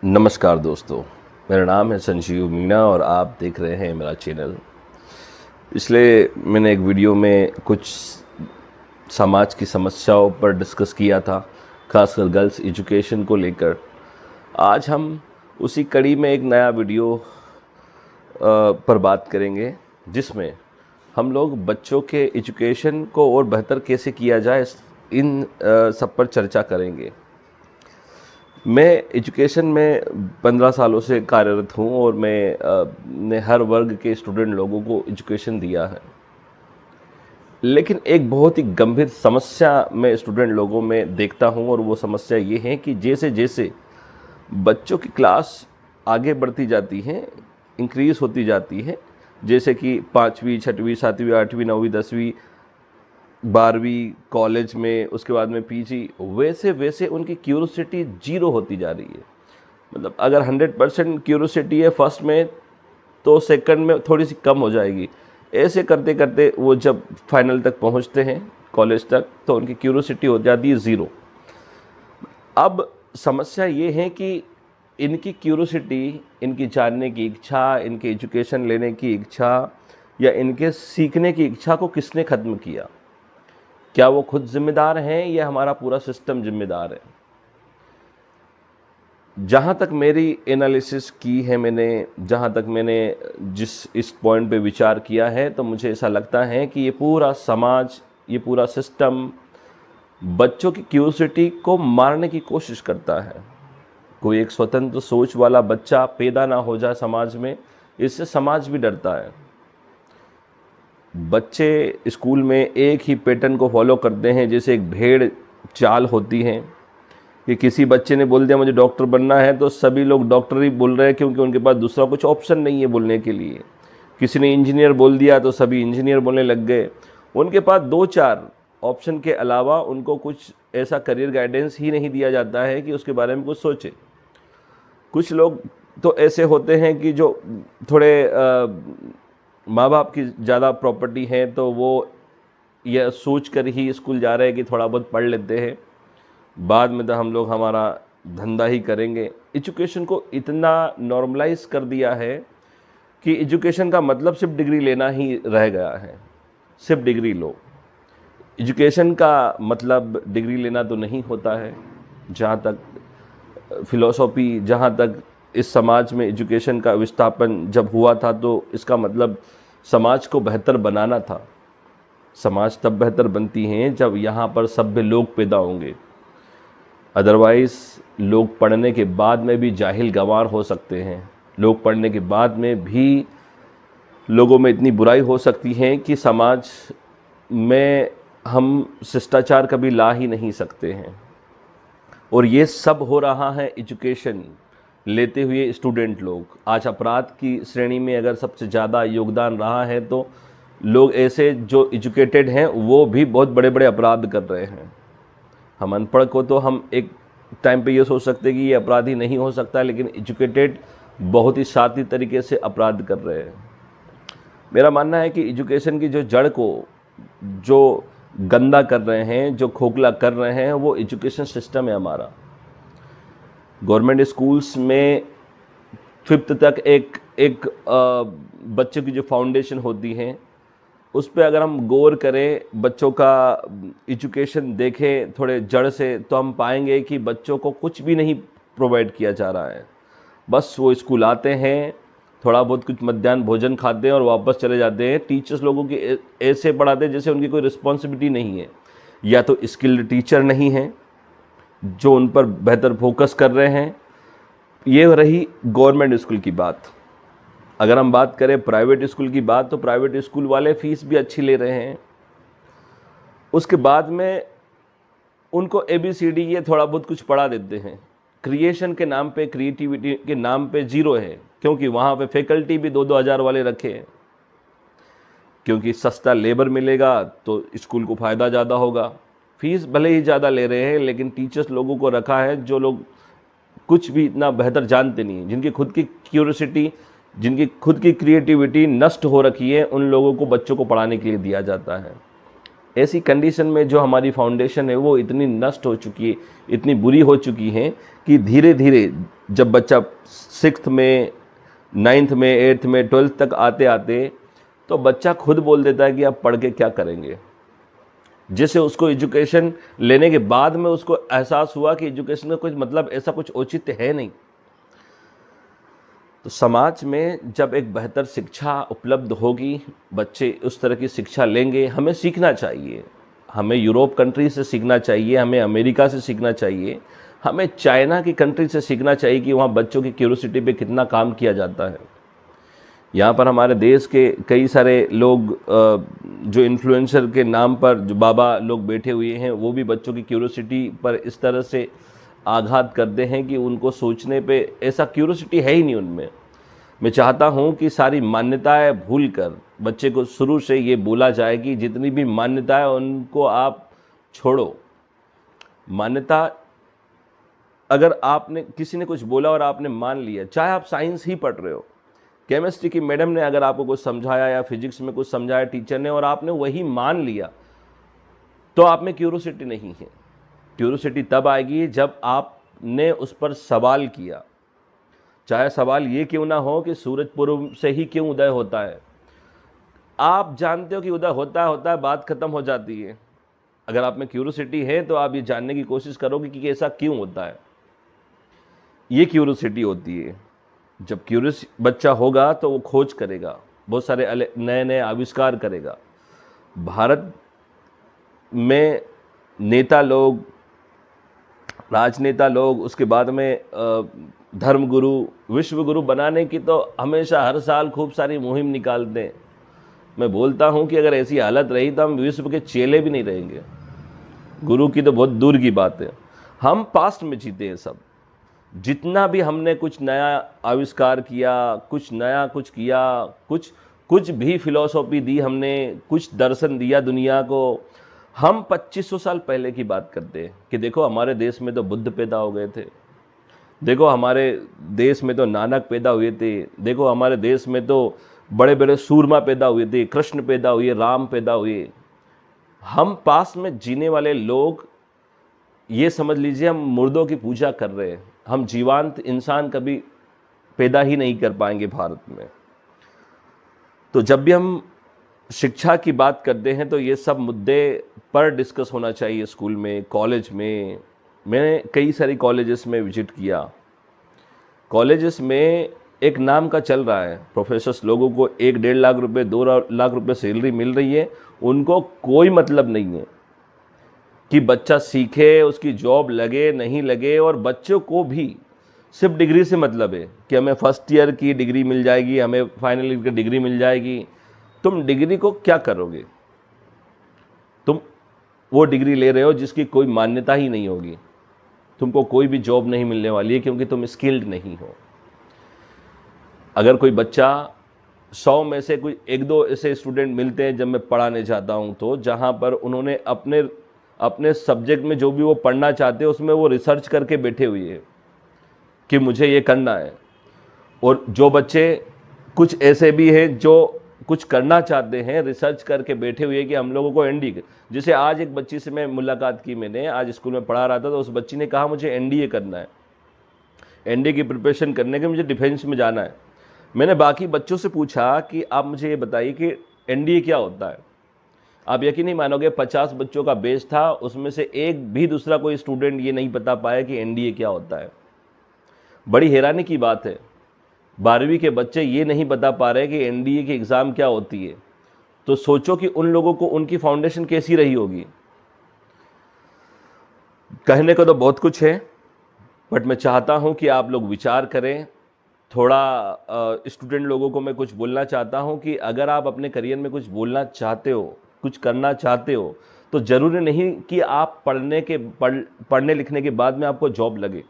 नमस्कार दोस्तों, मेरा नाम है संजीव मीणा और आप देख रहे हैं मेरा चैनल। इसलिए मैंने एक वीडियो में कुछ समाज की समस्याओं पर डिस्कस किया था, खासकर गर्ल्स एजुकेशन को लेकर। आज हम उसी कड़ी में एक नया वीडियो पर बात करेंगे, जिसमें हम लोग बच्चों के एजुकेशन को और बेहतर कैसे किया जाए, इन सब पर चर्चा करेंगे। मैं एजुकेशन में 15 सालों से कार्यरत हूँ और ने हर वर्ग के स्टूडेंट लोगों को एजुकेशन दिया है। लेकिन एक बहुत ही गंभीर समस्या मैं स्टूडेंट लोगों में देखता हूँ, और वो समस्या ये है कि जैसे जैसे बच्चों की क्लास आगे बढ़ती जाती है, इंक्रीज़ होती जाती है, जैसे कि 5वीं 6वीं 7वीं 8वीं 9वीं 10वीं 12वीं कॉलेज में, उसके बाद में पीजी, वैसे वैसे उनकी क्यूरोसिटी जीरो होती जा रही है। मतलब अगर 100% क्यूरोसिटी है फर्स्ट में, तो सेकंड में थोड़ी सी कम हो जाएगी। ऐसे करते करते वो जब फाइनल तक पहुंचते हैं, कॉलेज तक, तो उनकी क्यूरोसिटी हो जाती है ज़ीरो। अब समस्या ये है कि इनकी क्यूरोसिटी, इनकी जानने की इच्छा, इनके एजुकेशन लेने की इच्छा या इनके सीखने की इच्छा को किसने ख़त्म किया? क्या वो खुद जिम्मेदार हैं या हमारा पूरा सिस्टम जिम्मेदार है? जहाँ तक मेरी एनालिसिस की है मैंने, जहाँ तक मैंने इस पॉइंट पे विचार किया है, तो मुझे ऐसा लगता है कि ये पूरा समाज, ये पूरा सिस्टम बच्चों की क्यूरियोसिटी को मारने की कोशिश करता है। कोई एक स्वतंत्र सोच वाला बच्चा पैदा ना हो जाए समाज में, इससे समाज भी डरता है। बच्चे स्कूल में एक ही पैटर्न को फॉलो करते हैं, जैसे एक भेड़ चाल होती है कि किसी बच्चे ने बोल दिया मुझे डॉक्टर बनना है, तो सभी लोग डॉक्टर ही बोल रहे हैं, क्योंकि उनके पास दूसरा कुछ ऑप्शन नहीं है बोलने के लिए। किसी ने इंजीनियर बोल दिया तो सभी इंजीनियर बोलने लग गए। उनके पास 2-4 ऑप्शन के अलावा उनको कुछ ऐसा करियर गाइडेंस ही नहीं दिया जाता है कि उसके बारे में कुछ सोचे। कुछ लोग तो ऐसे होते हैं कि जो थोड़े माँ बाप की ज़्यादा प्रॉपर्टी है, तो वो यह सोच कर ही स्कूल जा रहे हैं कि थोड़ा बहुत पढ़ लेते हैं, बाद में तो हम लोग हमारा धंधा ही करेंगे। एजुकेशन को इतना नॉर्मलाइज कर दिया है कि एजुकेशन का मतलब सिर्फ डिग्री लेना ही रह गया है। सिर्फ डिग्री लो, एजुकेशन का मतलब डिग्री लेना तो नहीं होता है। जहाँ तक फिलॉसफी, जहाँ तक इस समाज में एजुकेशन का विस्थापन जब हुआ था, तो इसका मतलब समाज को बेहतर बनाना था। समाज तब बेहतर बनती हैं जब यहाँ पर सभ्य लोग पैदा होंगे। अदरवाइज़ लोग पढ़ने के बाद में भी जाहिल गंवार हो सकते हैं। लोग पढ़ने के बाद में भी लोगों में इतनी बुराई हो सकती है कि समाज में हम शिष्टाचार कभी ला ही नहीं सकते हैं। और ये सब हो रहा है एजुकेशन लेते हुए स्टूडेंट लोग। आज अपराध की श्रेणी में अगर सबसे ज़्यादा योगदान रहा है, तो लोग ऐसे जो एजुकेटेड हैं वो भी बहुत बड़े बड़े अपराध कर रहे हैं। हम अनपढ़ को तो हम एक टाइम पे ये सोच सकते हैं कि ये अपराधी नहीं हो सकता, लेकिन एजुकेटेड बहुत ही शातिर तरीके से अपराध कर रहे हैं। मेरा मानना है कि एजुकेशन की जो जड़ को जो गंदा कर रहे हैं, जो खोखला कर रहे हैं, वो एजुकेशन सिस्टम है हमारा। गवर्नमेंट स्कूल्स में 5th तक एक बच्चे की जो फाउंडेशन होती है, उस पर अगर हम गौर करें, बच्चों का एजुकेशन देखें थोड़े जड़ से, तो हम पाएंगे कि बच्चों को कुछ भी नहीं प्रोवाइड किया जा रहा है। बस वो स्कूल आते हैं, थोड़ा बहुत कुछ मध्याह्न भोजन खाते हैं और वापस चले जाते हैं। टीचर्स लोगों की ऐसे पढ़ाते हैं जैसे उनकी कोई रिस्पॉन्सिबिलिटी नहीं है। या तो स्किल्ड टीचर नहीं हैं जो उन पर बेहतर फोकस कर रहे हैं। ये रही गवर्नमेंट स्कूल की बात। अगर हम बात करें प्राइवेट स्कूल की बात, तो प्राइवेट स्कूल वाले फीस भी अच्छी ले रहे हैं। उसके बाद में उनको ABCD ये थोड़ा बहुत कुछ पढ़ा देते हैं। क्रिएशन के नाम पे, क्रिएटिविटी के नाम पे ज़ीरो है, क्योंकि वहाँ पे फैकल्टी भी 2-2 हज़ार वाले रखे हैं। क्योंकि सस्ता लेबर मिलेगा तो स्कूल को फ़ायदा ज़्यादा होगा। फीस भले ही ज़्यादा ले रहे हैं, लेकिन टीचर्स लोगों को रखा है जो लोग कुछ भी इतना बेहतर जानते नहीं हैं, जिनकी खुद की क्यूरियोसिटी, जिनकी खुद की क्रिएटिविटी नष्ट हो रखी है। उन लोगों को, बच्चों को पढ़ाने के लिए दिया जाता है। ऐसी कंडीशन में जो हमारी फाउंडेशन है वो इतनी नष्ट हो चुकी है, इतनी बुरी हो चुकी है कि धीरे धीरे जब बच्चा 6th में, 9th में, 8th में, 12th तक आते आते तो बच्चा खुद बोल देता है कि आप पढ़ के क्या करेंगे। जिससे उसको एजुकेशन लेने के बाद में उसको एहसास हुआ कि एजुकेशन का कुछ मतलब ऐसा कुछ औचित्य है नहीं। तो समाज में जब एक बेहतर शिक्षा उपलब्ध होगी, बच्चे उस तरह की शिक्षा लेंगे। हमें सीखना चाहिए, हमें यूरोप कंट्री से सीखना चाहिए, हमें अमेरिका से सीखना चाहिए, हमें चाइना की कंट्री से सीखना चाहिए कि वहाँ बच्चों की क्यूरियोसिटी पे कितना काम किया जाता है। यहाँ पर हमारे देश के कई सारे लोग जो इन्फ्लुएंसर के नाम पर जो बाबा लोग बैठे हुए हैं, वो भी बच्चों की क्यूरियोसिटी पर इस तरह से आघात करते हैं कि उनको सोचने पे ऐसा क्यूरियोसिटी है ही नहीं उनमें। मैं चाहता हूँ कि सारी मान्यताएं भूल कर बच्चे को शुरू से ये बोला जाए कि जितनी भी मान्यताएं उनको आप छोड़ो। मान्यता, अगर आपने किसी ने कुछ बोला और आपने मान लिया, चाहे आप साइंस ही पढ़ रहे हो, केमिस्ट्री की मैडम ने अगर आपको कुछ समझाया या फिजिक्स में कुछ समझाया टीचर ने और आपने वही मान लिया, तो आप में क्यूरियोसिटी नहीं है। क्यूरियोसिटी तब आएगी जब आपने उस पर सवाल किया, चाहे सवाल ये क्यों ना हो कि सूरज पूर्व से ही क्यों उदय होता है। आप जानते हो कि उदय होता है, बात खत्म हो जाती है। अगर आप में क्यूरियोसिटी है तो आप ये जानने की कोशिश करोगे कि ऐसा क्यों होता है। ये क्यूरियोसिटी होती है। जब क्यूरियस बच्चा होगा तो वो खोज करेगा, बहुत सारे नए नए आविष्कार करेगा। भारत में नेता लोग, राजनेता लोग, उसके बाद में धर्मगुरु, विश्वगुरु बनाने की तो हमेशा हर साल खूब सारी मुहिम निकालते हैं। मैं बोलता हूँ कि अगर ऐसी हालत रही तो हम विश्व के चेले भी नहीं रहेंगे, गुरु की तो बहुत दूर की बात है। हम पास्ट में जीते हैं सब। जितना भी हमने कुछ नया आविष्कार किया, कुछ नया कुछ किया, कुछ भी फिलॉसफी दी हमने, कुछ दर्शन दिया दुनिया को, हम 2500 साल पहले की बात करते हैं कि देखो हमारे देश में तो बुद्ध पैदा हो गए थे, देखो हमारे देश में तो नानक पैदा हुए थे, देखो हमारे देश में तो बड़े बड़े सूरमा पैदा हुए थे, कृष्ण पैदा हुए, राम पैदा हुए। हम पास में जीने वाले लोग, ये समझ लीजिए हम मुर्दों की पूजा कर रहे हैं। हम जीवंत इंसान कभी पैदा ही नहीं कर पाएंगे भारत में। तो जब भी हम शिक्षा की बात करते हैं तो ये सब मुद्दे पर डिस्कस होना चाहिए स्कूल में, कॉलेज में। मैंने कई सारी कॉलेजेस में विजिट किया। कॉलेजेस में एक नाम का चल रहा है, प्रोफेसर्स लोगों को 1-1.5 लाख रुपए, 2 लाख रुपए सैलरी मिल रही है। उनको कोई मतलब नहीं है कि बच्चा सीखे, उसकी जॉब लगे नहीं लगे। और बच्चों को भी सिर्फ डिग्री से मतलब है कि हमें फर्स्ट ईयर की डिग्री मिल जाएगी, हमें फाइनल ईयर की डिग्री मिल जाएगी। तुम डिग्री को क्या करोगे? तुम वो डिग्री ले रहे हो जिसकी कोई मान्यता ही नहीं होगी। तुमको कोई भी जॉब नहीं मिलने वाली है क्योंकि तुम स्किल्ड नहीं हो। अगर कोई बच्चा 100 में से कोई 1-2 ऐसे स्टूडेंट मिलते हैं जब मैं पढ़ाने जाता हूँ तो, जहाँ पर उन्होंने अपने सब्जेक्ट में जो भी वो पढ़ना चाहते हैं उसमें वो रिसर्च करके बैठे हुए हैं कि मुझे ये करना है। और जो बच्चे कुछ ऐसे भी हैं जो कुछ करना चाहते हैं, रिसर्च करके बैठे हुए कि हम लोगों को एनडीए, जैसे आज एक बच्ची से मैं मुलाकात की, मैंने आज स्कूल में पढ़ा रहा था तो उस बच्ची ने कहा मुझे एनडीए करना है, एनडीए की प्रिपरेशन करने के, मुझे डिफेंस में जाना है। मैंने बाकी बच्चों से पूछा कि आप मुझे ये बताइए कि एनडीए क्या होता है। आप यकीन नहीं मानोगे, 50 बच्चों का बेच था, उसमें से एक भी दूसरा कोई स्टूडेंट ये नहीं बता पाया कि एनडीए क्या होता है। बड़ी हैरानी की बात है, 12वीं के बच्चे ये नहीं बता पा रहे कि एनडीए की एग्ज़ाम क्या होती है। तो सोचो कि उन लोगों को उनकी फाउंडेशन कैसी रही होगी। कहने को तो बहुत कुछ है, बट मैं चाहता हूं कि आप लोग विचार करें। थोड़ा स्टूडेंट लोगों को मैं कुछ बोलना चाहता हूं कि अगर आप अपने करियर में कुछ बोलना चाहते हो, कुछ करना चाहते हो, तो ज़रूरी नहीं कि आप पढ़ने लिखने के बाद में आपको जॉब लगे।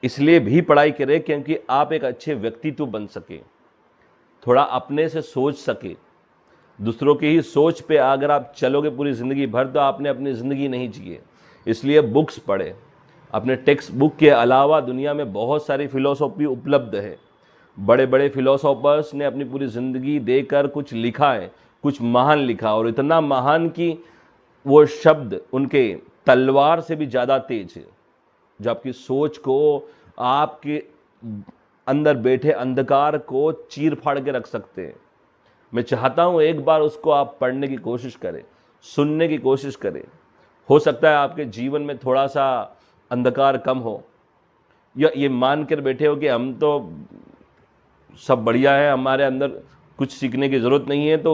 इसलिए भी पढ़ाई करें क्योंकि आप एक अच्छे व्यक्तित्व बन सके, थोड़ा अपने से सोच सके। दूसरों की ही सोच पे अगर आप चलोगे पूरी ज़िंदगी भर तो आपने अपनी ज़िंदगी नहीं जिए। इसलिए बुक्स पढ़ें। अपने टेक्स्ट बुक के अलावा दुनिया में बहुत सारी फिलॉसफी उपलब्ध है। बड़े बड़े फिलोसोफर्स ने अपनी पूरी ज़िंदगी देकर कुछ लिखा है, कुछ महान लिखा, और इतना महान कि वो शब्द उनके तलवार से भी ज़्यादा तेज है, जो आपकी सोच को, आपके अंदर बैठे अंधकार को चीर फाड़ के रख सकते हैं। मैं चाहता हूँ एक बार उसको आप पढ़ने की कोशिश करें, सुनने की कोशिश करें। हो सकता है आपके जीवन में थोड़ा सा अंधकार कम हो, या ये मान कर बैठे हो कि हम तो सब बढ़िया है, हमारे अंदर कुछ सीखने की ज़रूरत नहीं है, तो